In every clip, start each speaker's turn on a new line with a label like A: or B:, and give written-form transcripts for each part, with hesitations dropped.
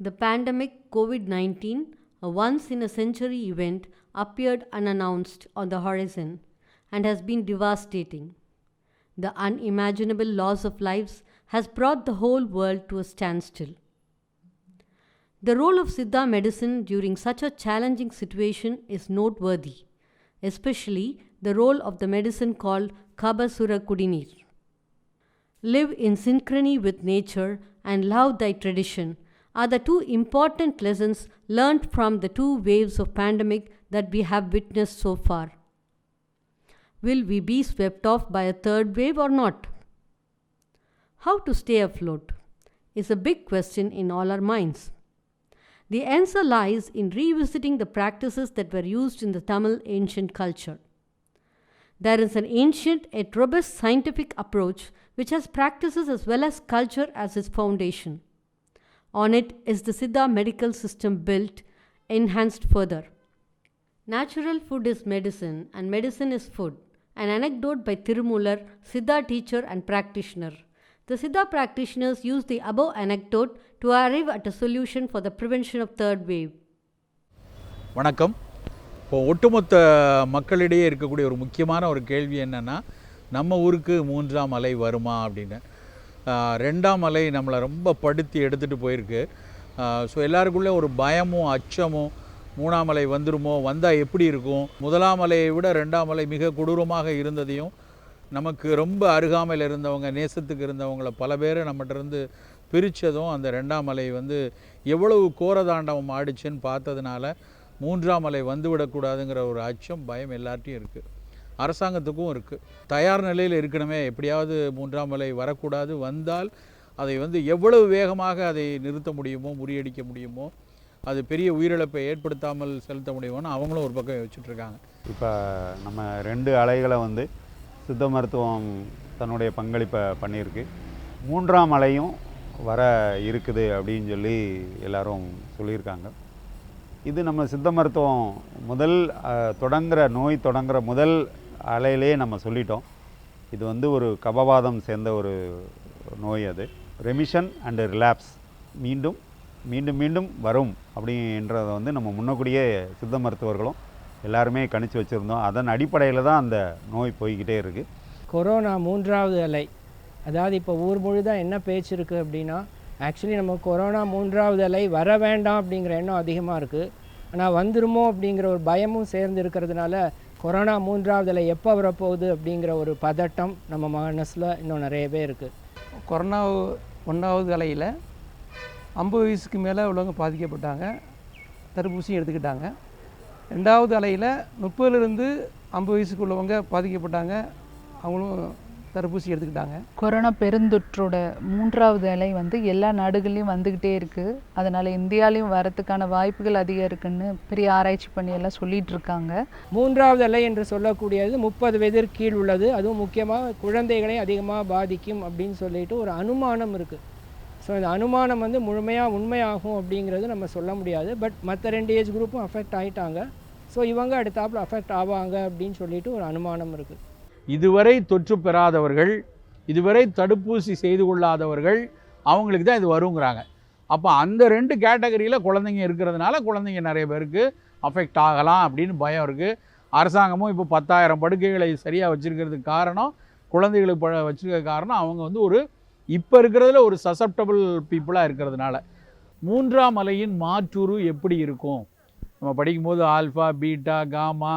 A: The pandemic COVID-19, a once-in-a-century event, appeared unannounced on the horizon and has been devastating. The unimaginable loss of lives has brought the whole world to a standstill. The role of Siddha medicine during such a challenging situation is noteworthy, especially the role of the medicine called Kabasura Kudineer. Live in synchrony with nature and love thy tradition are the two important lessons learned from the two waves of pandemic that we have witnessed so far. Will we be swept off by a third wave or not? How to stay afloat is a big question in all our minds. The answer lies in revisiting the practices that were used in the Tamil ancient culture. There is an ancient yet robust scientific approach which has practices as well as culture as its foundation. On it is the Siddha medical system built, enhanced further. Natural food is medicine and medicine is food. An anecdote by Tirumular, Siddha teacher and practitioner. The Siddha practitioners use the above anecdote to arrive at a solution for the prevention of third wave.
B: வணக்கம். இப்போ ஒட்டுமொத்த மக்களிடையே இருக்கக்கூடிய ஒரு முக்கியமான ஒரு கேள்வி என்னென்னா, நம்ம ஊருக்கு மூன்றாம் அலை வருமா அப்படின்னு. ரெண்டாம் அலை நம்மளை ரொம்ப படுத்தி எடுத்துகிட்டு போயிருக்கு. ஸோ எல்லாருக்குள்ளே ஒரு பயமும் அச்சமும், மூணாம் அலை வந்துருமோ, வந்தால் எப்படி இருக்கும், முதலாம் அலையை விட ரெண்டாம் அலை மிக கொடூரமாக இருந்ததையும், நமக்கு ரொம்ப அருகாமையில் இருந்தவங்க, நேசத்துக்கு இருந்தவங்கள பல பேரை நம்மகிட்டருந்து பிரித்ததும், அந்த ரெண்டாம் அலை எவ்வளவு கோரதாண்டவம் ஆடிச்சுன்னு பார்த்ததுனால மூன்றாம் அலை வந்துவிடக்கூடாதுங்கிற ஒரு அச்சம், பயம் எல்லார்ட்டையும் இருக்குது. அரசாங்கத்துக்கும் இருக்குது. தயார் நிலையில் இருக்கணுமே, எப்படியாவது மூன்றாம் அலை வரக்கூடாது, வந்தால் அதை எவ்வளவு வேகமாக அதை நிறுத்த முடியுமோ, முறியடிக்க முடியுமோ, அது பெரிய உயிரிழப்பை ஏற்படுத்தாமல் செலுத்த முடியுமோன்னு அவங்களும் ஒரு பக்கம் வச்சுட்ருக்காங்க.
C: இப்போ நம்ம 2 அலைகளை சித்த மருத்துவம் தன்னுடைய பங்களிப்பை பண்ணியிருக்கு. மூன்றாம் அலையும் வர இருக்குது அப்படின்னு சொல்லி எல்லோரும் சொல்லியிருக்காங்க. இது நம்ம சித்த மருத்துவம் நோய் தொடங்குகிற முதல் அலையிலே நம்ம சொல்லிட்டோம். இது ஒரு கபவாதம் சேர்ந்த ஒரு நோய். அது ரெமிஷன் அண்டு ரிலாப்ஸ், மீண்டும் மீண்டும் மீண்டும் வரும் அப்படின்றத நம்ம முன்னக்கூடியே சித்த மருத்துவர்களும் எல்லாருமே கணிச்சு வச்சுருந்தோம். அதன் அடிப்படையில் தான் அந்த நோய் போய்கிட்டே இருக்குது.
D: கொரோனா 3வது அலை, அதாவது இப்போ ஊர் முழுதாக என்ன பேச்சு இருக்குது அப்படின்னா, ஆக்சுவலி நம்ம கொரோனா 3வது அலை வர வேண்டாம் அப்படிங்கிற எண்ணம் அதிகமாக இருக்குது. ஆனால் வந்துருமோ அப்படிங்கிற ஒரு பயமும் சேர்ந்து இருக்கிறதுனால கொரோனா 3வது அலை எப்போ வரப்போகுது அப்படிங்கிற ஒரு பதட்டம் நம்ம மனசில் இன்னும் நிறையவே இருக்குது.
E: கொரோனா 1வது அலையில் 50 வயசுக்கு மேலே உள்ளவங்க பாதிக்கப்பட்டாங்க, தடுப்பூசியும் எடுத்துக்கிட்டாங்க. 2வது அலையில் 30லேருந்து 50 வயசுக்கு உள்ளவங்க பாதிக்கப்பட்டாங்க, அவங்களும் தடுப்பூசி எடுத்துக்கிட்டாங்க.
F: கொரோனா பெருந்தொற்றோட 3வது அலை எல்லா நாடுகள்லையும் வந்துக்கிட்டே இருக்குது. அதனால் இந்தியாலையும் வரத்துக்கான வாய்ப்புகள் அதிகம் இருக்குன்னு பெரிய ஆராய்ச்சி பண்ணி எல்லாம் சொல்லிகிட்டு இருக்காங்க.
D: 3வது அலை என்று சொல்லக்கூடியது 30 வயதிற்கு கீழ் உள்ளது, அதுவும் முக்கியமாக குழந்தைகளை அதிகமாக பாதிக்கும் அப்படின்னு சொல்லிட்டு ஒரு அனுமானம் இருக்குது. ஸோ இந்த அனுமானம் முழுமையாக உண்மையாகும் அப்படிங்கிறது நம்ம சொல்ல முடியாது. பட் மற்ற 2 ஏஜ் குரூப்பும் அஃபெக்ட் ஆகிட்டாங்க. ஸோ இவங்க அடுத்தாப்புல அஃபெக்ட் ஆவாங்க அப்படின்னு சொல்லிட்டு ஒரு அனுமானம் இருக்குது.
B: இதுவரை தொற்று பெறாதவர்கள், இதுவரை தடுப்பூசி செய்து கொள்ளாதவர்கள், அவங்களுக்கு தான் இது வருங்கிறாங்க. அப்போ அந்த 2 கேட்டகரியில் குழந்தைங்க இருக்கிறதுனால குழந்தைங்க நிறைய பேருக்கு அஃபெக்ட் ஆகலாம் அப்படின்னு பயம் இருக்குது. அரசாங்கமும் இப்போ 10,000 படுக்கைகளை சரியாக வச்சுருக்கிறதுக்கு காரணம், குழந்தைகளுக்கு வச்சுருக்க காரணம், அவங்க ஒரு இப்போ இருக்கிறதுல ஒரு சசப்டபிள் பீப்புளாக இருக்கிறதுனால. மூன்றாம் அலையின் மாற்றுரு எப்படி இருக்கும்? நம்ம படிக்கும்போது ஆல்ஃபா, பீட்டா, காமா,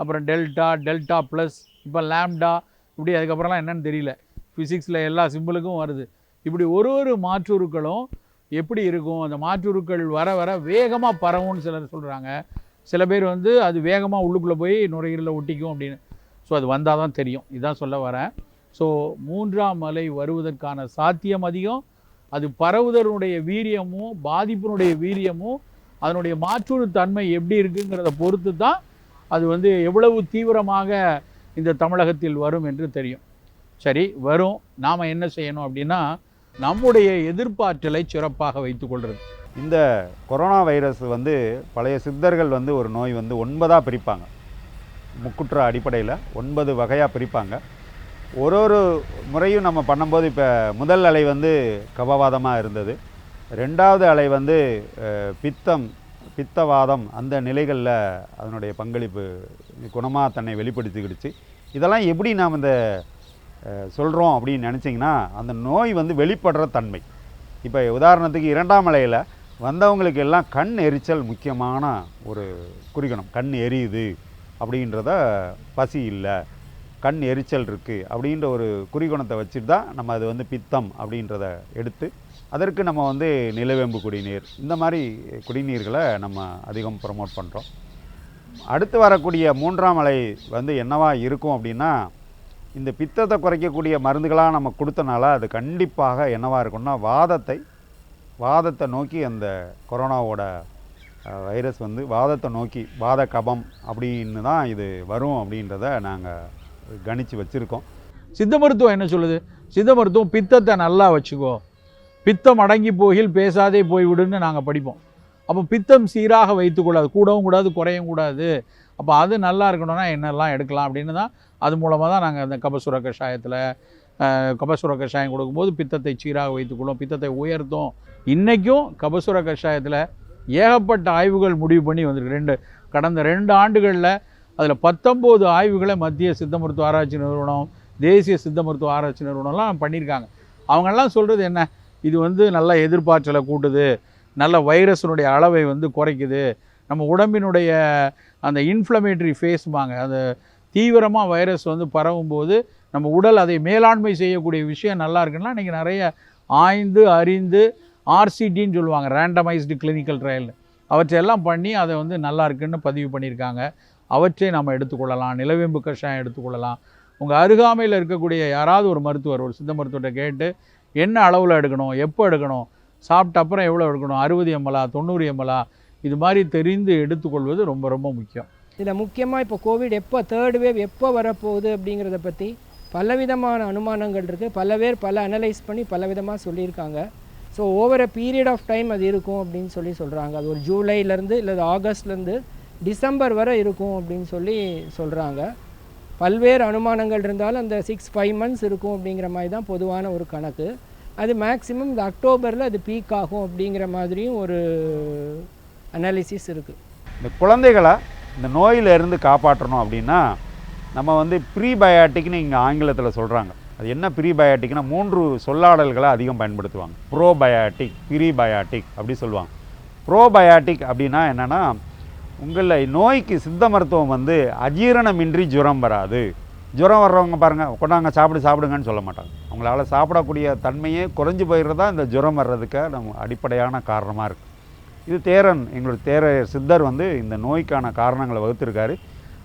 B: அப்புறம் டெல்டா ப்ளஸ், இப்போ லேம்டா, இப்படி அதுக்கப்புறம்லாம் என்னென்னு தெரியல. ஃபிசிக்ஸில் எல்லா சிம்பிளுக்கும் வருது. இப்படி ஒரு மாற்றுருக்களும் எப்படி இருக்கும்? அந்த மாற்றுருக்கள் வர வர வேகமாக பரவும்னு சிலர் சொல்கிறாங்க. சில பேர் அது வேகமாக உள்ளுக்குள்ளே போய் நுரையீரலில் ஒட்டிக்கும் அப்படின்னு. ஸோ அது வந்தால் தான் தெரியும். இதுதான் சொல்ல வரேன். ஸோ மூன்றாம் அலை வருவதற்கான சாத்தியம் அதிகம். அது பரவுதலுடைய வீரியமும் பாதிப்பினுடைய வீரியமும் அதனுடைய மாற்றுரு தன்மை எப்படி இருக்குங்கிறத பொறுத்து தான் அது எவ்வளவு தீவிரமாக இந்த தமிழகத்தில் வரும் என்று தெரியும். சரி, வரும். நாம் என்ன செய்யணும் அப்படின்னா, நம்முடைய எதிர்ப்பாற்றலை சிறப்பாக வைத்துக்கொள்கிறது.
C: இந்த கொரோனா வைரஸ் பழைய சித்தர்கள் ஒரு நோய் 9ஆக பிரிப்பாங்க. முக்குற்ற அடிப்படையில் 9 வகையாக பிரிப்பாங்க. ஒரு முறையும் நம்ம பண்ணும்போது, இப்போ முதல் அலை கபவாதமாக இருந்தது. ரெண்டாவது அலை வந்து பித்தவாதம் அந்த நிலைகளில் அதனுடைய பங்களிப்பு குணமாக தன்னை வெளிப்படுத்திக்கிடுச்சு. இதெல்லாம் எப்படி நாம் இந்த சொல்கிறோம் அப்படின்னு நினச்சிங்கன்னா, அந்த நோய் வந்து வெளிப்படுற தன்மை. இப்போ உதாரணத்துக்கு 2ஆம் அலையில் வந்தவங்களுக்கு எல்லாம் கண் எரிச்சல் முக்கியமான ஒரு குறிக்கணும். கண் எரியுது அப்படின்றத, பசி இல்லை, கண் எரிச்சல் இருக்குது அப்படின்ற ஒரு குறிக்கோணத்தை வச்சுட்டு தான் நம்ம அது வந்து பித்தம் அப்படின்றத எடுத்து அதற்கு நம்ம வந்து நிலவேம்பு குடிநீர் இந்த மாதிரி குடிநீர்களை நம்ம அதிகம் ப்ரமோட் பண்ணுறோம். அடுத்து வரக்கூடிய 3ஆம் அலை வந்து என்னவா இருக்கும் அப்படின்னா, இந்த பித்தத்தை குறைக்கக்கூடிய மருந்துகளாக நம்ம கொடுத்தனால அது கண்டிப்பாக என்னவாக இருக்கும்னா வாதத்தை நோக்கி அந்த கொரோனாவோட வைரஸ் வந்து வாதத்தை நோக்கி வாத கபம் அப்படின்னு தான் இது வரும் அப்படின்றத நாங்கள் கணித்து வச்சுருக்கோம்.
B: சித்த மருத்துவம் என்ன சொல்லுது? சித்த மருத்துவம் பித்தத்தை நல்லா வச்சுக்கோ, பித்தம் அடங்கி போகில் பேசாதே போய்விடுன்னு நாங்கள் படிப்போம். அப்போ பித்தம் சீராக வைத்துக்கூடாது, கூடவும் கூடாது குறையும் கூடாது. அப்போ அது நல்லா இருக்கணும்னா என்னெல்லாம் எடுக்கலாம் அப்படின்னு தான், அது மூலமாக தான் நாங்கள் அந்த கபசுர கஷாயத்தில் கபசுர கஷாயம் கொடுக்கும்போது பித்தத்தை சீராக வைத்துக்கொள்ளும், பித்தத்தை உயர்த்தும். இன்றைக்கும் கபசுர கஷாயத்தில் ஏகப்பட்ட ஆய்வுகள் முடிவு பண்ணி வந்திருக்கு. கடந்த 2 ஆண்டுகளில் அதில் 19 ஆய்வுகளை மத்திய சித்த மருத்துவ ஆராய்ச்சி நிறுவனம், தேசிய சித்த மருத்துவ ஆராய்ச்சி நிறுவனம்லாம் பண்ணியிருக்காங்க. அவங்கெல்லாம் சொல்கிறது என்ன, இது வந்து நல்ல எதிர்ப்பாற்றலை கூட்டுது, நல்ல வைரஸினுடைய அளவை வந்து குறைக்குது, நம்ம உடம்பினுடைய அந்த இன்ஃப்ளமேட்டரி ஃபேஸ்பாங்க, அந்த தீவிரமாக வைரஸ் வந்து பரவும்போது நம்ம உடல் அதை மேலாண்மை செய்யக்கூடிய விஷயம் நல்லா இருக்குன்னா இன்றைக்கி நிறைய ஆய்ந்து அறிந்து ஆர்சிடின்னு சொல்லுவாங்க, ரேண்டமைஸ்டு கிளினிக்கல் ட்ரையல், அவற்றையெல்லாம் பண்ணி அதை வந்து நல்லா இருக்குன்னு பதிவு பண்ணியிருக்காங்க. அவற்றை நம்ம எடுத்துக்கொள்ளலாம். நிலவேம்பு கஷாயம் எடுத்துக்கொள்ளலாம். உங்கள் அருகாமையில் இருக்கக்கூடிய யாராவது ஒரு மருத்துவர், ஒரு சித்த மருத்துவர்கிட்ட கேட்டு என்ன அளவில் எடுக்கணும், எப்போ எடுக்கணும், சாப்பிட்ட அப்புறம் எவ்வளோ எடுக்கணும், 60 ml 90 ml இது மாதிரி தெரிந்து எடுத்துக்கொள்வது ரொம்ப ரொம்ப முக்கியம்.
D: இதில் முக்கியமாக இப்போ கோவிட் எப்போ 3rd வேவ் எப்போ வரப்போகுது அப்படிங்கிறத பற்றி பலவிதமான அனுமானங்கள் இருக்குது. பல பேர் அனலைஸ் பண்ணி பலவிதமாக சொல்லியிருக்காங்க. So over a period of time அது இருக்கும் அப்படின்னு சொல்கிறாங்க. அது ஒரு ஜூலைலேருந்து இல்லை ஆகஸ்ட்லேருந்து டிசம்பர் வரை இருக்கும் அப்படின்னு சொல்கிறாங்க. பல்வேறு அனுமானங்கள் இருந்தாலும் அந்த 5 months இருக்கும் அப்படிங்கிற மாதிரி தான் பொதுவான ஒரு கணக்கு. அது மேக்ஸிமம் இந்த அக்டோபரில் அது பீக் ஆகும் அப்படிங்கிற மாதிரியும் ஒரு அனாலிசிஸ் இருக்குது.
C: இந்த குழந்தைகளை இந்த நோயிலிருந்து காப்பாற்றணும் அப்படின்னா நம்ம வந்து ப்ரீபயாட்டிக்னு இங்கே ஆங்கிலத்தில் சொல்கிறாங்க. அது என்ன ப்ரீபயாட்டிக்னா 3 சொல்லாடல்களை அதிகம் பயன்படுத்துவாங்க. ப்ரோபயாட்டிக், ப்ரீபயாட்டிக் அப்படி சொல்லுவாங்க. ப்ரோபயாட்டிக் அப்படின்னா என்னென்னா, உங்களில் நோய்க்கு சித்த மருத்துவம் வந்து அஜீரணமின்றி ஜுரம் வராது. ஜுரம் வர்றவங்க பாருங்கள், கொண்டாங்க சாப்பிடுங்கன்னு சொல்ல மாட்டாங்க. அவங்களால சாப்பிடக்கூடிய தன்மையே குறைஞ்சி போயிடுறதா இந்த ஜுரம் வர்றதுக்கு நம்ம அடிப்படையான காரணமாக இருக்குது. இது எங்களுடைய தேரையர் சித்தர் வந்து இந்த நோய்க்கான காரணங்களை வகுத்திருக்காரு.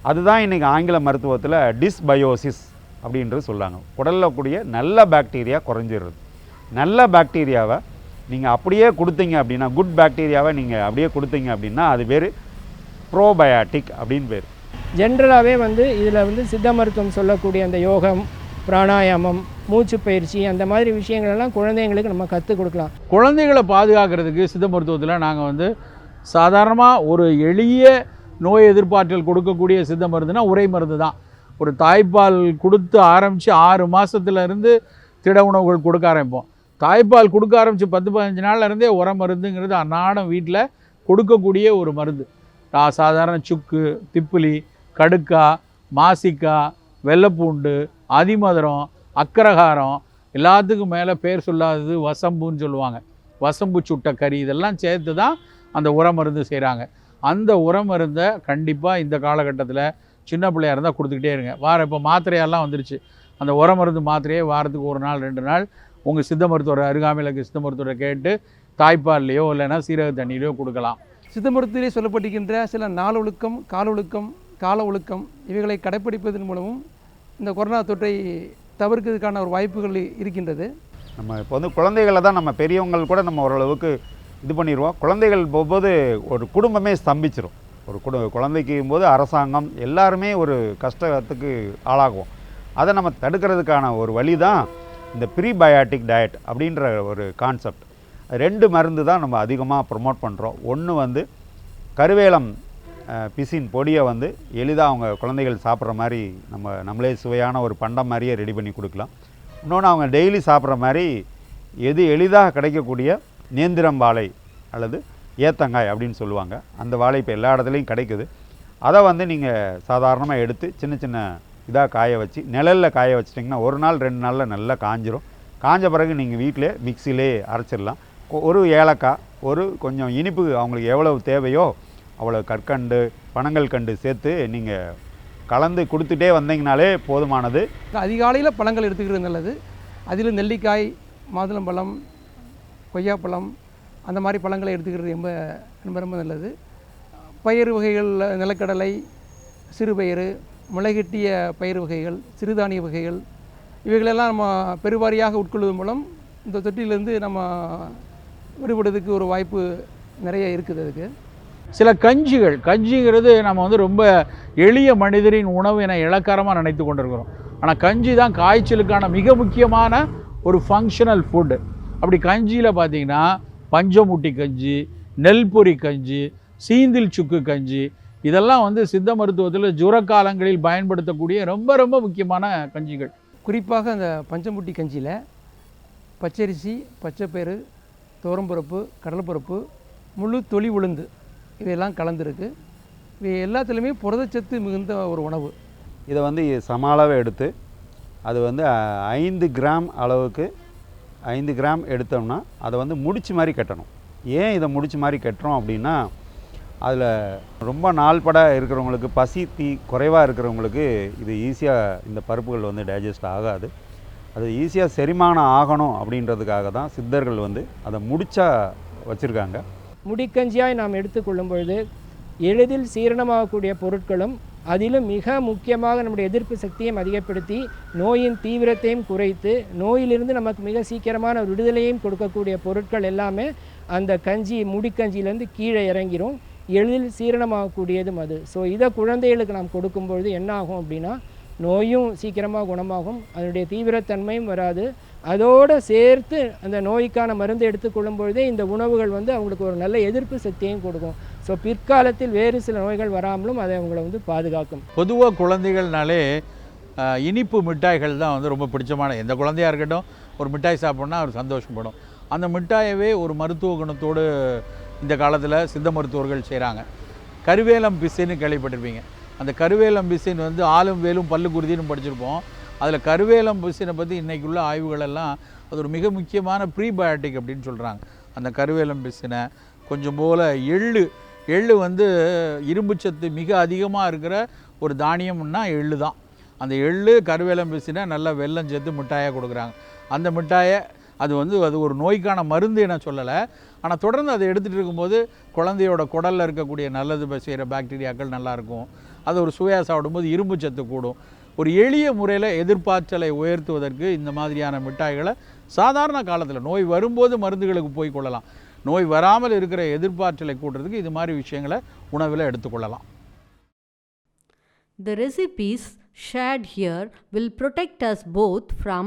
C: அதுதான் இன்றைக்கி ஆங்கில மருத்துவத்தில் டிஸ்பயோசிஸ் அப்படின்றது சொல்லுவாங்க. உடலில் கூடிய நல்ல பாக்டீரியா குறைஞ்சிடுறது. நல்ல பாக்டீரியாவை நீங்கள் அப்படியே கொடுத்தீங்க அப்படின்னா, குட் பாக்டீரியாவை நீங்கள் அப்படியே கொடுத்தீங்க அப்படின்னா அது பேர் ப்ரோபயாட்டிக் அப்படின்னு பேர்.
D: ஜென்ரலாகவே வந்து இதில் வந்து சித்த மருத்துவம் சொல்லக்கூடிய அந்த யோகம், பிராணாயாமம், மூச்சு பயிற்சி அந்த மாதிரி விஷயங்களெல்லாம் குழந்தைங்களுக்கு நம்ம கற்றுக் கொடுக்கலாம்.
B: குழந்தைகளை பாதுகாக்கிறதுக்கு சித்த மருத்துவத்தில் நாங்கள் வந்து சாதாரணமாக ஒரு எளிய நோய் எதிர்ப்பாற்றல் கொடுக்கக்கூடிய சித்த மருந்துனா உரை மருந்து தான். ஒரு தாய்ப்பால் கொடுத்து ஆரம்பித்து 6 மாதத்துலேருந்து திட உணவுகள் கொடுக்க ஆரம்பிப்போம். தாய்ப்பால் கொடுக்க ஆரம்பித்து 10-15 நாள்லேருந்தே உர மருந்துங்கிறது அன்னாடம் வீட்டில் கொடுக்கக்கூடிய ஒரு மருந்து. சாதாரண சுக்கு, திப்பிலி, கடுக்கா, மாசிக்கா, வெள்ளைப்பூண்டு, அதிமதுரம், அக்கரகாரம், எல்லாத்துக்கும் மேலே பேர் சொல்லாதது வசம்புன்னு சொல்லுவாங்க. வசம்பு சுட்ட கறி இதெல்லாம் சேர்த்து தான் அந்த உர மருந்து செய்கிறாங்க. அந்த உர மருந்தை கண்டிப்பாக இந்த காலகட்டத்தில் சின்ன பிள்ளையாக இருந்தால் கொடுத்துக்கிட்டே இருங்க. இப்போ மாத்திரையெல்லாம் வந்துருச்சு. அந்த உர மருந்து மாத்திரையே வாரத்துக்கு 1 நாள் 2 நாள் உங்கள் சித்த மருத்துவர் அருகாமையில் இருக்க சித்த மருத்துவரை கேட்டு தாய்ப்பால்லையோ இல்லைன்னா சீரக தண்ணியிலையோ கொடுக்கலாம்.
E: சித்த மருத்துவத்திலே சொல்லப்பட்டிருக்கின்ற சில நாள் ஒழுக்கம், கால ஒழுக்கம் இவைகளை கடைப்பிடிப்பதன் மூலமும் இந்த கொரோனா தொற்றை தவிர்க்கிறதுக்கான ஒரு வாய்ப்புகள் இருக்கின்றது.
C: நம்ம இப்போ வந்து குழந்தைகளை தான் நம்ம பெரியவங்கள் கூட நம்ம ஓரளவுக்கு இது பண்ணிடுவோம். குழந்தைகள் போகும்போது ஒரு குடும்பமே ஸ்தம்பிச்சிடும். ஒரு குழந்தைக்கும் போது அரசாங்கம் எல்லாருமே ஒரு கஷ்டத்துக்கு ஆளாகும். அதை நம்ம தடுக்கிறதுக்கான ஒரு வழி தான் இந்த ப்ரீபயாட்டிக் டயட் அப்படின்ற ஒரு கான்செப்ட். 2 மருந்து தான் நம்ம அதிகமாக ப்ரொமோட் பண்ணுறோம். ஒன்று வந்து கருவேலம் பிசின் பொடியை வந்து எளிதாக அவங்க குழந்தைகள் சாப்பிட்ற மாதிரி நம்மளே சுவையான ஒரு பண்டம் மாதிரியே ரெடி பண்ணி கொடுக்கலாம். இன்னொன்று அவங்க டெய்லி சாப்பிட்ற மாதிரி எது எளிதாக கிடைக்கக்கூடிய நேந்திரம் வாழை அல்லது ஏத்தங்காய் அப்படின்னு சொல்லுவாங்க. அந்த வாழை இப்போ எல்லா இடத்துலையும் கிடைக்குது. அதை வந்து நீங்கள் சாதாரணமாக எடுத்து சின்ன சின்ன இதாக காய வச்சு நிழலில் காய வச்சிட்டிங்கன்னா 1 நாள் 2 நாளில் நல்லா காஞ்சிரும். காஞ்ச பிறகு நீங்கள் வீட்டிலே மிக்சிலே அரைச்சிடலாம். ஒரு ஏலக்காய், ஒரு கொஞ்சம் இனிப்பு அவங்களுக்கு எவ்வளவு தேவையோ அவ்வளோ கற்கண்டு பனங்கள் கண்டு சேர்த்து நீங்கள் கலந்து கொடுத்துட்டே வந்தீங்கனாலே போதுமானது.
E: அதிகாலையில் பழங்கள் எடுத்துக்கிறது நல்லது. அதில் நெல்லிக்காய், மாதுளம்பழம், கொய்யாப்பழம் அந்த மாதிரி பழங்களை எடுத்துக்கிறது ரொம்ப ரொம்ப ரொம்ப நல்லது. பயிர் வகைகள், நிலக்கடலை, சிறுபயிறு, முளைகட்டிய பயிர் வகைகள், சிறுதானிய வகைகள் இவைகளெல்லாம் நம்ம பெருவாரியாக உட்கொள்வதன் மூலம் இந்த தொற்றிலிருந்து நம்ம விடுபடுறதுக்கு ஒரு வாய்ப்பு நிறைய இருக்குது. அதுக்கு
B: சில கஞ்சிங்கிறது நம்ம வந்து ரொம்ப எளிய மனிதரின் உணவு என இளக்காரமாக நினைத்து கொண்டிருக்கிறோம். ஆனால் கஞ்சி தான் காய்ச்சலுக்கான மிக முக்கியமான ஒரு ஃபங்க்ஷனல் ஃபுட்டு. அப்படி கஞ்சியில் பார்த்தீங்கன்னா பஞ்சமுட்டி கஞ்சி, நெல்பொரி கஞ்சி, சீந்தில் சுக்கு கஞ்சி இதெல்லாம் வந்து சித்த மருத்துவத்தில் ஜுரக்காலங்களில் பயன்படுத்தக்கூடிய ரொம்ப ரொம்ப முக்கியமான கஞ்சிகள்.
E: குறிப்பாக அந்த பஞ்சமுட்டி கஞ்சியில் பச்சரிசி, பச்சைப்பயிறு, துவரம்பருப்பு, கடலைப்பருப்பு, முழு தொளி உளுந்து இவையெல்லாம் கலந்துருக்கு. இவை எல்லாத்துலேயுமே புரதச்சத்து மிகுந்த ஒரு உணவு.
C: இதை வந்து சம அளவை எடுத்து அது வந்து 5 கிராம் அளவுக்கு 5 கிராம் எடுத்தோம்னா அதை வந்து முடிச்சு மாதிரி கட்டணும். ஏன் இதை முடிச்சு மாதிரி கட்டுறோம் அப்படின்னா, அதில் ரொம்ப நாள்பட இருக்கிறவங்களுக்கு, பசி குறைவாக இருக்கிறவங்களுக்கு இது ஈஸியாக இந்த பருப்புகள் வந்து டைஜஸ்ட் ஆகாது. அது ஈஸியாக செரிமானம் ஆகணும் அப்படின்றதுக்காக தான் சித்தர்கள் வந்து அதை முடிச்சா வச்சுருக்காங்க.
D: முடிக்கஞ்சியாய் நாம் எடுத்துக்கொள்ளும் பொழுது எளிதில் சீரணமாகக்கூடிய பொருட்களும் அதிலும் மிக முக்கியமாக நம்முடைய எதிர்ப்பு சக்தியையும் அதிகப்படுத்தி நோயின் தீவிரத்தையும் குறைத்து நோயிலிருந்து நமக்கு மிக சீக்கிரமான விடுதலையும் கொடுக்கக்கூடிய பொருட்கள் எல்லாமே அந்த கஞ்சி முடிக்கஞ்சியிலேருந்து கீழே இறங்கிரும். எளிதில் சீரணமாகக்கூடியதும் அது. ஸோ இதை குழந்தைகளுக்கு நாம் கொடுக்கும்பொழுது என்ன ஆகும் அப்படின்னா, நோயும் சீக்கிரமாக குணமாகும், அதனுடைய தீவிரத்தன்மையும் வராது. அதோடு சேர்த்து அந்த நோய்க்கான மருந்து எடுத்துக்கொள்ளும் பொழுதே இந்த உணவுகள் வந்து அவங்களுக்கு ஒரு நல்ல எதிர்ப்பு சக்தியையும் கொடுக்கும். ஸோ பிற்காலத்தில் வேறு சில நோய்கள் வராமலும் அதை அவங்களை வந்து பாதுகாக்கும்.
B: பொதுவாக குழந்தைகள்னாலே இனிப்பு மிட்டாய்கள் தான் வந்து ரொம்ப பிடிச்சமான, எந்த குழந்தையாக இருக்கட்டும் ஒரு மிட்டாய் சாப்பிட்னா அவர் சந்தோஷப்படும். அந்த மிட்டாயவே ஒரு மருத்துவ குணத்தோடு இந்த காலத்தில் சித்த மருத்துவர்கள் செய்கிறாங்க. கருவேலம் பிசைன்னு கேள்விப்பட்டிருப்பீங்க. அந்த கருவேலம் பிசின் வந்து ஆலும் வேலும் பல்லு குருதின்னு படிச்சிருப்போம். அதில் கருவேலம் பிசினை பற்றி இன்றைக்குள்ள ஆய்வுகளெல்லாம் அது ஒரு மிக முக்கியமான ப்ரீபயோட்டிக் அப்படின்னு சொல்கிறாங்க. அந்த கருவேலம் பிசினை கொஞ்சம் போல் எள்ளு வந்து இரும்புச்சத்து மிக அதிகமாக இருக்கிற ஒரு தானியம்னா எள்ளு தான். அந்த எள்ளு கருவேலம் பிசினை நல்லா வெல்லம் சேர்த்து மிட்டாயாக கொடுக்குறாங்க. அந்த மிட்டாயை அது ஒரு நோய்க்கான மருந்து என சொல்லலை. ஆனால் தொடர்ந்து அதை எடுத்துகிட்டு இருக்கும்போது குழந்தையோட குடலில் இருக்கக்கூடிய நல்லது செய்கிற பாக்டீரியாக்கள் நல்லாயிருக்கும். அது ஒரு சுவையாக சாப்பிடும்போது இரும்பு சத்து கூடும். ஒரு எளிய முறையில் எதிர்ப்பாற்றலை உயர்த்துவதற்கு இந்த மாதிரியான மிட்டாய்களை சாதாரண காலத்தில் நோய் வரும்போது மருந்துகளுக்கு போய் கொள்ளலாம். நோய் வராமல் இருக்கிற எதிர்ப்பாற்றலை கூட்டுறதுக்கு இது மாதிரி விஷயங்களை உணவில் எடுத்துக்கொள்ளலாம்.
A: The recipes shared here will protect us both from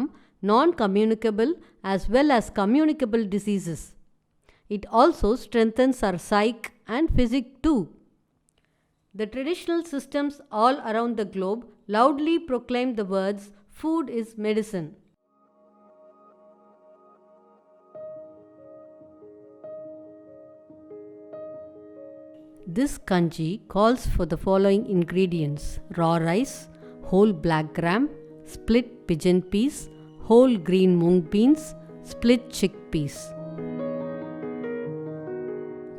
A: non-communicable as well as communicable diseases. It also strengthens our psyche and physique too. The traditional systems all around the globe loudly proclaim the words, "Food is medicine." This kanji calls for the following ingredients: raw rice, whole black gram, split pigeon peas, whole green mung beans, split chickpeas.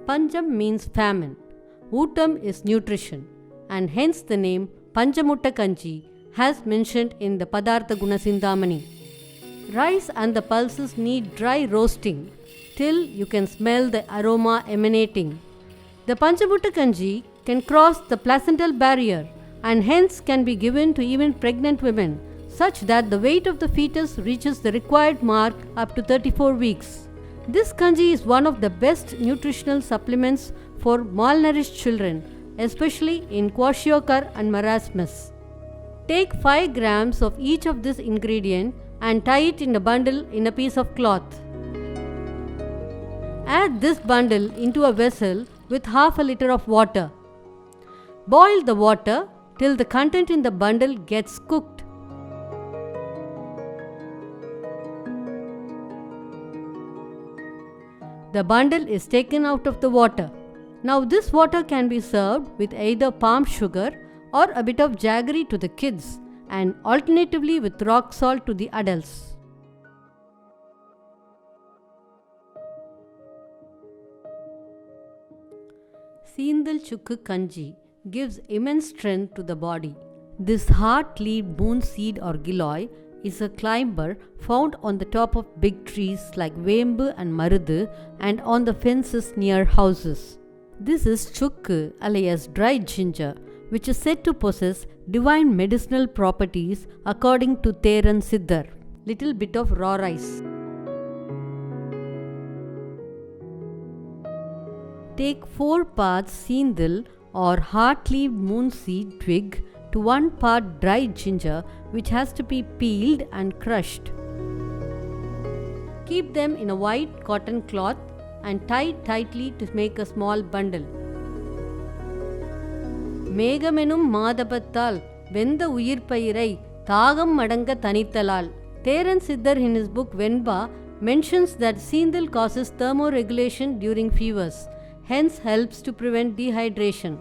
A: Panjam means famine. Uttam is nutrition, and hence the name Panjamutta Kanji has mentioned in the Padartha Guna Sindhamani. Rice and the pulses need dry roasting till you can smell the aroma emanating. The Panjamutta Kanji can cross the placental barrier and hence can be given to even pregnant women, such that the weight of the fetus reaches the required mark up to 34 weeks. This kanji is one of the best nutritional supplements for malnourished children, especially in kwashiorkor and marasmus. Take 5 grams of each of this ingredient and tie it in a bundle in a piece of cloth. Add this bundle into a vessel with half a liter of water. Boil the water till the content in the bundle gets cooked. The bundle is taken out of the water. Now this water can be served with either palm sugar or a bit of jaggery to the kids, and alternatively with rock salt to the adults. Seendal Chukku Kanji gives immense strength to the body. This heart-leaved moon seed or giloy is a climber found on the top of big trees like vembu and marundhu and on the fences near houses. This is chukku alias dried ginger, which is said to possess divine medicinal properties according to Theran Siddha. Little bit of raw rice. Take 4 parts seendal or heart-leaved moon seed twig to 1 part dried ginger, which has to be peeled and crushed. Keep them in a white cotton cloth and tie tightly to make a small bundle. மேகமெனும் மாதபத்தால் வெந்த உயிர்ப்பயிரை தாகம் மடங்க தனித்தலால். Theran Siddhar in his book Venba mentions that seendal causes thermoregulation during fevers, hence helps to prevent dehydration.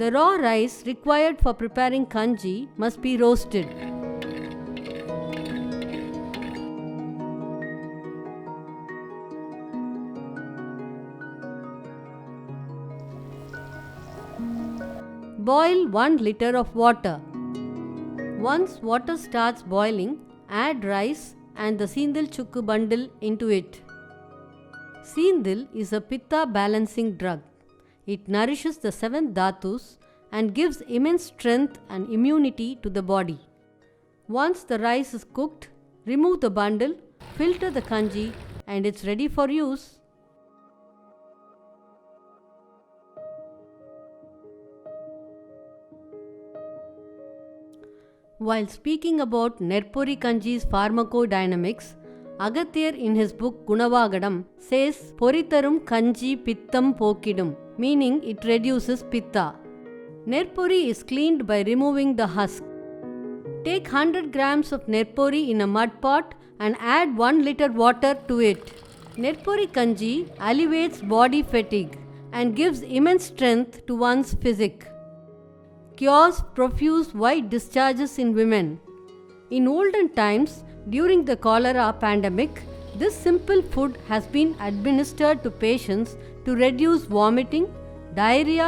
A: The raw rice required for preparing kanji must be roasted. Boil 1 liter of water. Once water starts boiling, add rice and the seendal chukku bundle into it. Seendal is a pitta balancing drug. It nourishes the 7 dhatus and gives immense strength and immunity to the body. Once the rice is cooked, remove the bundle, filter the kanji, and it's ready for use. While speaking about Nerpori kanji's pharmacodynamics, Agathir in his book Gunavagadam says Poritharum kanji pittam pokidum, meaning it reduces pitta. Nerpori is cleaned by removing the husk. Take 100 grams of Nerpori in a mud pot and add 1 liter water to it. Nerpori kanji alleviates body fatigue and gives immense strength to one's physique. Cures profuse white discharges in women. In olden times, during the cholera pandemic, this simple food has been administered to patients to reduce vomiting, diarrhea,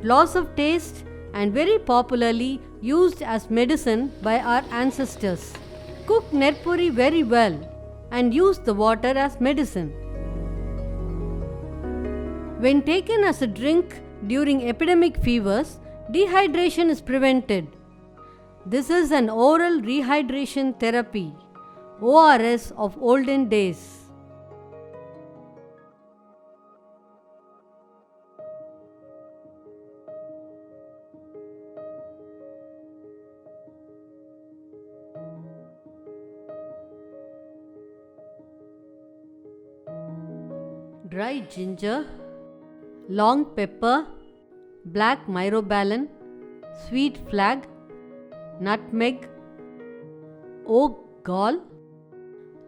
A: loss of taste, and very popularly used as medicine by our ancestors. Cook Nerpori very well and use the water as medicine. When taken as a drink during epidemic fevers, dehydration is prevented. This is an oral rehydration therapy, ORS of olden days. Dried ginger, long pepper, black myrobalan, sweet flag, nutmeg, oak gall,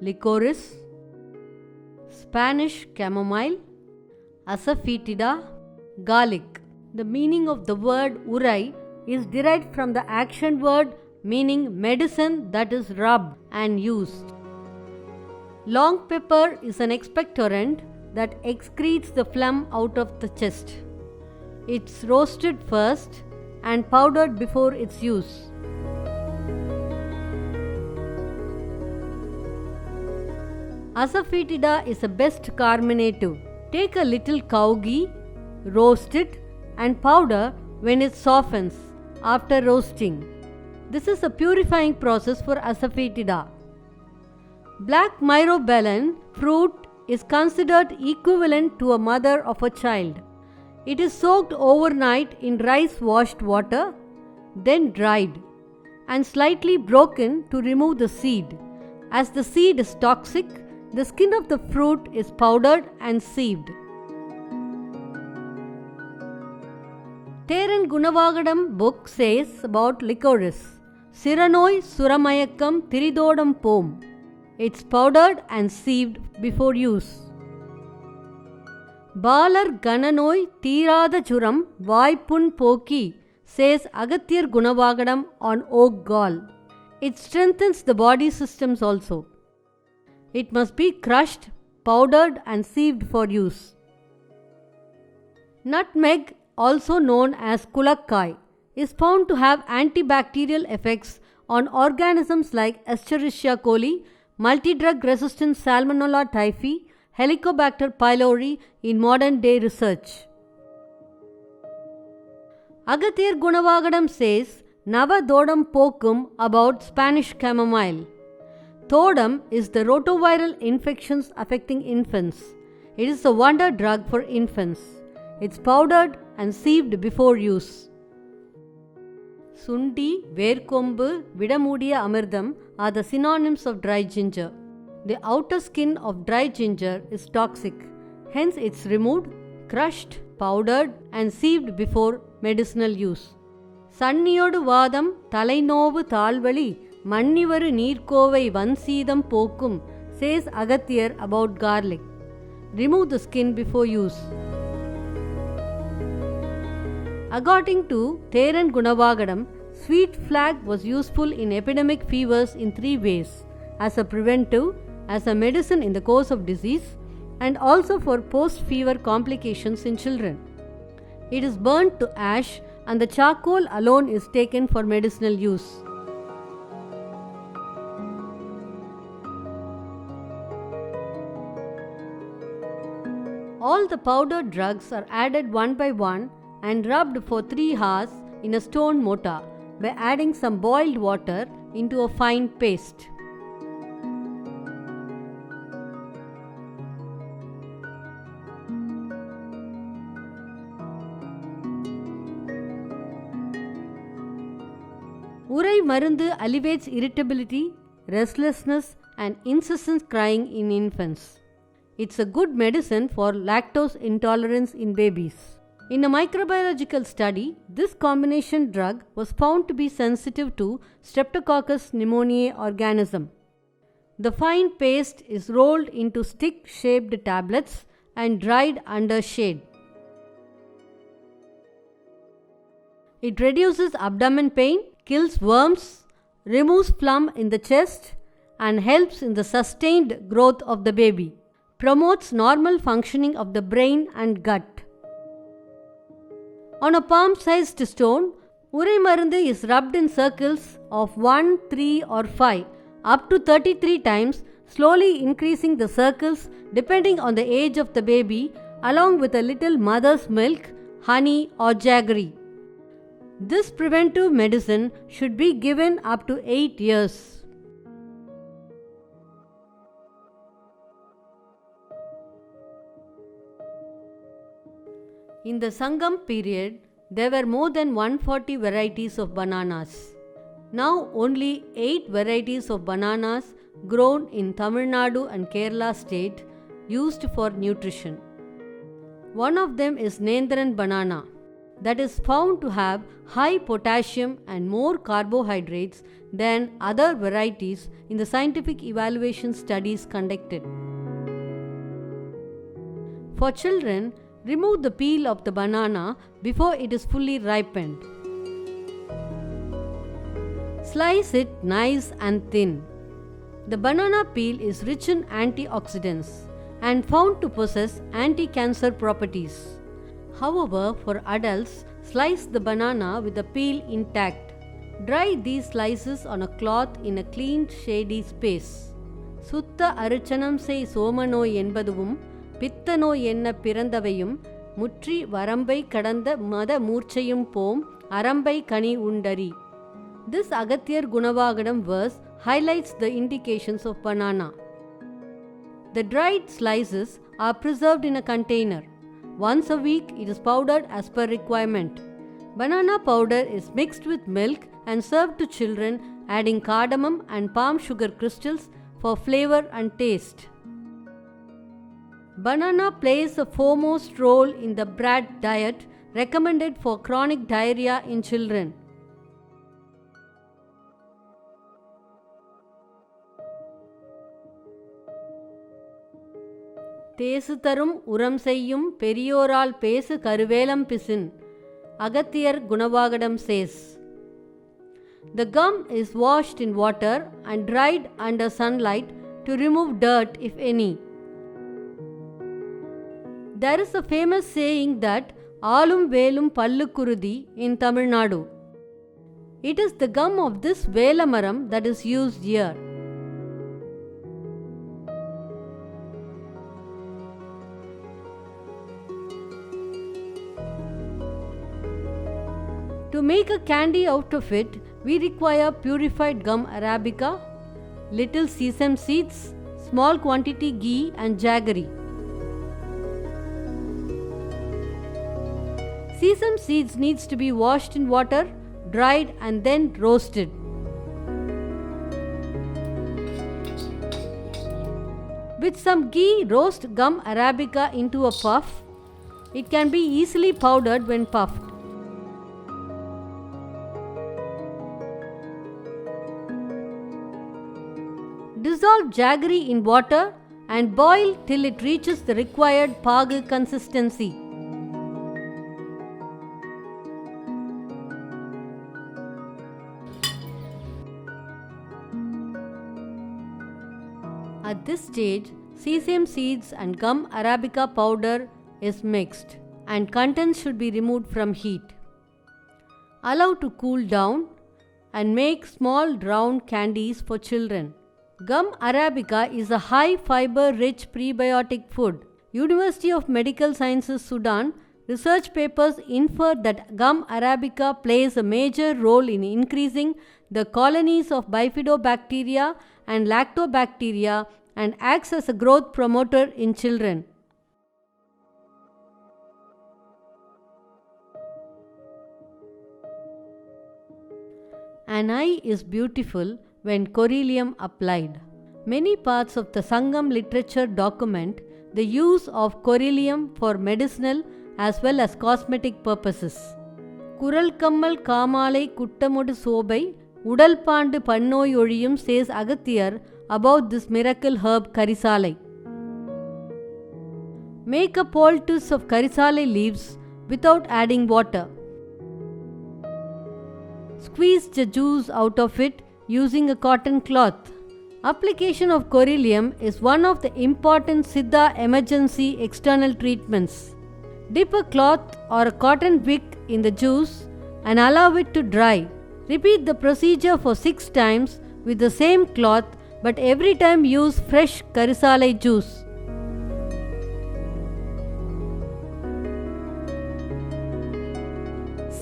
A: licorice, Spanish chamomile, asafoetida, garlic. The meaning of the word Urai is derived from the action word meaning medicine that is rubbed and used. Long pepper is an expectorant that excretes the phlegm out of the chest. It's roasted first and powdered before its use. Asafoetida is a best carminative. Take a little cow ghee, roast it and powder when it softens after roasting. This is a purifying process for asafoetida. Black myrobalan fruit is considered equivalent to a mother of a child. It is soaked overnight in rice-washed water, then dried and slightly broken to remove the seed. As the seed is toxic, the skin of the fruit is powdered and sieved. Theran Gunavagadam book says about licorice. Siranoi Suramayakam Thiridodam Pom. It's powdered and sieved before use. Balar Gananoi Tirada Churam Vaipun Poki, says Agathir Gunavagadam on oak gall. It strengthens the body systems also. It must be crushed, powdered and sieved for use. Nutmeg, also known as kulakkai, is found to have antibacterial effects on organisms like Escherichia coli, multidrug resistant Salmonella typhi, Helicobacter pylori in modern day research. Agathir Gunavagadam says Nava Dodam Pokum about Spanish chamomile. Thodam is the rotaviral infections affecting infants. It is a wonder drug for infants. It's powdered and sieved before use. Sundi, Verkombu, Vidamudiya Amirdam are the synonyms of dry ginger. The outer skin of dry ginger is toxic. Hence it's removed, crushed, powdered and sieved before medicinal use. Sanniyodu Vadam, Talainovu Talvali, Mannivaru Neerkovai Vansίδam Pokum, says Agathir about garlic. Remove the skin before use. According to Theran Gunavagadam, sweet flag was useful in epidemic fevers in 3 ways: as a preventive, as a medicine in the course of disease, and also for post-fever complications in children. It is burnt to ash and the charcoal alone is taken for medicinal use. All the powdered drugs are added one by one and rubbed for 3 hours in a stone mortar by adding some boiled water into a fine paste. Urai marundhu alleviates irritability, restlessness and incessant crying in infants. It's a good medicine for lactose intolerance in babies. In a microbiological study, this combination drug was found to be sensitive to Streptococcus pneumoniae organism. The fine paste is rolled into stick-shaped tablets and dried under shade. It reduces abdomen pain, kills worms, removes phlegm in the chest, and helps in the sustained growth of the baby. Promotes normal functioning of the brain and gut. On a palm-sized stone, Urai marundhu is rubbed in circles of 1, 3 or 5 up to 33 times, slowly increasing the circles depending on the age of the baby, along with a little mother's milk, honey or jaggery. This preventive medicine should be given up to 8 years. In the Sangam period, there were more than 140 varieties of bananas. Now only 8 varieties of bananas grown in Tamil Nadu and Kerala state used for nutrition. One of them is Nenthram banana, that is found to have high potassium and more carbohydrates than other varieties in the scientific evaluation studies conducted. For children, remove the peel of the banana before it is fully ripened. Slice it nice and thin. The banana peel is rich in antioxidants and found to possess anti-cancer properties. However, for adults, slice the banana with the peel intact. Dry these slices on a cloth in a clean, shady space. Sutta aruchanam sei somanoi என்பதுவும் பித்தநோய் என்ன பிறந்தவையும் முற்றி வரம்பை கடந்த மத மூர்ச்சையும் போம் அரம்பை கனி உண்டரி. This Agathir Gunavagadam verse highlights the indications of banana. The dried slices are preserved in a container. Once a week it is powdered as per requirement. Banana powder is mixed with milk and served to children, adding cardamom and palm sugar crystals for flavor and taste. Banana plays a foremost role in the brat diet recommended for chronic diarrhea in children. தேசு தரும் உரம் செய்யும் பெரியோரால் பேசு கருவேலம் பிசின், Agathiyar Gunavagadam says. The gum is washed in water and dried under sunlight to remove dirt, if any. There is a famous saying that Alum Velum Pallu Kurudi in Tamil Nadu. It is the gum of this Velamaram that is used here. To make a candy out of it, we require purified gum arabica, little sesame seeds, small quantity ghee and jaggery. Sesame seeds needs to be washed in water, dried and then roasted. With some ghee, roast gum arabica into a puff. It can be easily powdered when puffed. Dissolve jaggery in water and boil till it reaches the required pagu consistency. At this stage, sesame seeds and gum arabica powder is mixed and contents should be removed from heat. Allow to cool down and make small round candies for children. Gum arabica is a high fiber rich prebiotic food. University of Medical Sciences Sudan research papers infer that gum arabica plays a major role in increasing the colonies of bifidobacteria and lactobacteria and acts as a growth promoter in children. An eye is beautiful when coryllium applied. Many parts of the Sangam literature document the use of coryllium for medicinal as well as cosmetic purposes. Kural kammal kamalai kuttamudu sobai udal pandu pannoi oliyum, says Agathiyar about this miracle herb Karisalai. Make a poultice of Karisalai leaves without adding water. Squeeze the juice out of it using a cotton cloth. Application of coryllium is one of the important Siddha emergency external treatments. Dip a cloth or a cotton wick in the juice and allow it to dry. Repeat the procedure for 6 times with the same cloth, but every time use fresh Karisalai juice.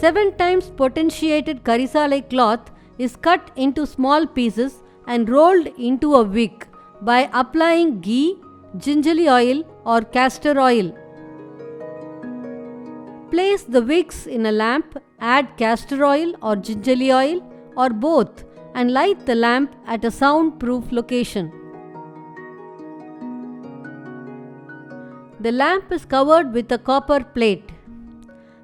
A: Seven times potentiated Karisalai cloth is cut into small pieces and rolled into a wick by applying ghee, gingerly oil or castor oil. Place the wicks in a lamp, add castor oil or gingerly oil or both and light the lamp at a soundproof location. The lamp is covered with a copper plate.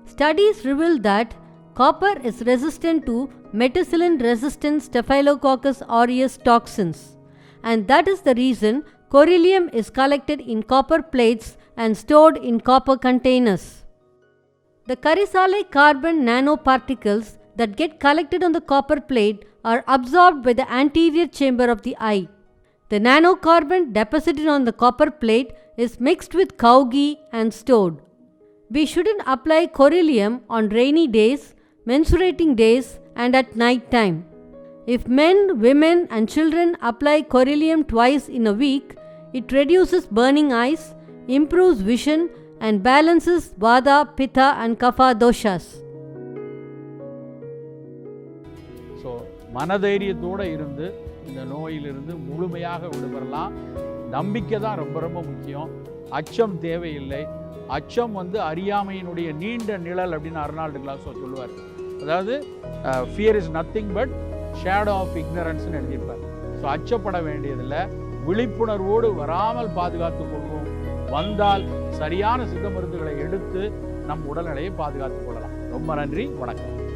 A: Studies reveal that copper is resistant to methicillin-resistant Staphylococcus aureus toxins, and that is the reason coryllium is collected in copper plates and stored in copper containers. The Karisalai carbon nanoparticles that get collected on the copper plate are absorbed by the anterior chamber of the eye. The nanocarbon deposited on the copper plate is mixed with cow ghee and stored. We shouldn't apply coryllium on rainy days, menstruating days, and at night time. If men, women, and children apply coryllium twice in a week, it reduces burning eyes, improves vision, and balances Vata, Pitta, and Kapha doshas.
B: So மனதைரியத்தோடு இருந்து இந்த நோயிலிருந்து முழுமையாக விடுபடலாம். நம்பிக்கை தான் ரொம்ப ரொம்ப முக்கியம். அச்சம் தேவையில்லை. அச்சம் அறியாமையினுடைய நீண்ட நிழல் அப்படின்னு அர்னால்டு கிளாஸோ சொல்லுவார். அதாவது fear is nothing but shadow of இக்னரன்ஸ்னு எழுதியிருப்பார். ஸோ அச்சப்பட வேண்டியதில்லை. விழிப்புணர்வோடு வராமல் பாதுகாத்து கொள்வோம். வந்தால் சரியான சித்த மருந்துகளை எடுத்து நம் உடல்நிலையை பாதுகாத்துக் கொள்ளலாம். ரொம்ப நன்றி, வணக்கம்.